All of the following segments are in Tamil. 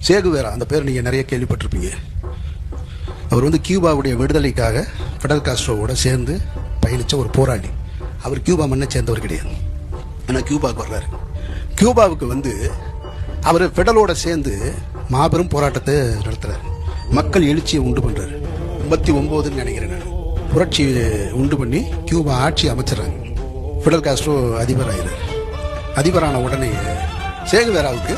சேகுவேரா, அந்த பேர் நீங்கள் நிறைய கேள்விப்பட்டிருப்பீங்க. அவர் வந்து கியூபாவுடைய விடுதலைக்காக ஃபிடல் காஸ்ட்ரோவோட சேர்ந்து பயணித்த ஒரு போராளி. அவர் கியூபா மண்ணை சேர்ந்தவர் கிடையாது, ஆனால் கியூபாவுக்கு வர்றாரு. கியூபாவுக்கு வந்து அவர் ஃபிடலோட சேர்ந்து மாபெரும் போராட்டத்தை நடத்துறாரு. மக்கள் எழுச்சியை உண்டு பண்ணுறாரு. 59 நினைக்கிறேன் நான். புரட்சி உண்டு பண்ணி கியூபா ஆட்சி அமைச்சிடறாங்க. ஃபிடல் காஸ்ட்ரோ அதிபர் ஆகிறார். அதிபரான உடனே சேகுவேராவுக்கு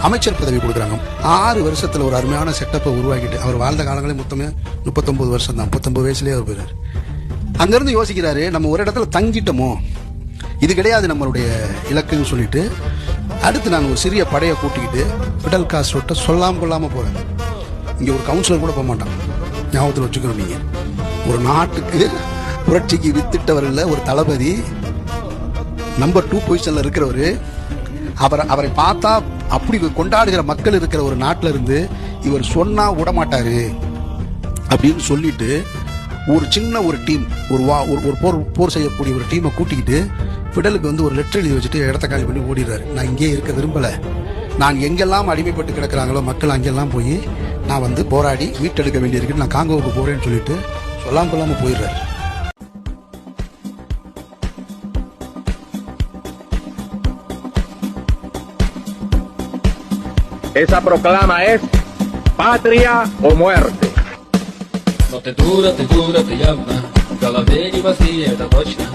அமைச்சர் பதவி கொடுக்குறாங்க. 6 வருஷத்தில் ஒரு அருமையான செட்டப்பை உருவாக்கிட்டு, அவர் வாழ்ந்த காலங்களே மொத்தமே 39 வருஷம் தான். 39 வயசுலேயே அவர் போயிறாரு. அங்கேருந்து யோசிக்கிறாரு, நம்ம ஒரு இடத்துல தங்கிட்டோமோ, இது கிடையாது நம்மளுடைய இலக்குன்னு சொல்லிட்டு அடுத்து நான் ஒரு சிறிய படையை கூட்டிக்கிட்டு ஃபிடல் காஸ்ட்ரோட்ட சொல்லாமல் போகிறேன். இங்கே ஒரு கவுன்சிலர் கூட போக மாட்டான். ஞாபகத்தில் வச்சுக்கணும். நீங்கள் ஒரு நாட்டுக்கு புரட்சிக்கு வித்திட்டவரில் ஒரு தளபதி, நம்பர் 2 பொசிஷனில் இருக்கிறவர், அவரை பார்த்தா அப்படி கொண்டாடுகிற மக்கள் இருக்கிற ஒரு நாட்டில் இருந்து இவர் சொன்னா விடமாட்டாரு அப்படின்னு சொல்லிட்டு ஒரு சின்ன ஒரு டீம், ஒரு போர் செய்யக்கூடிய ஒரு டீமை கூட்டிக்கிட்டு ஃபிடலுக்கு வந்து ஒரு லெட்டர் எழுதி வச்சுட்டு இடத்த காலி பண்ணி ஓடிடுறாரு. நான் இங்கே இருக்க விரும்பலை, நான் எங்கெல்லாம் அடிமைப்பட்டு கிடக்கிறாங்களோ மக்கள் அங்கெல்லாம் போய் நான் வந்து போராடி மீட்டெடுக்க வேண்டியிருக்கு, நான் காங்கோவுக்கு போறேன்னு சொல்லிட்டு சொல்லாமல் போயிடுறாரு. Esa proclama es patria o muerte. No te dura, te llama, Galaveri vazia da точно.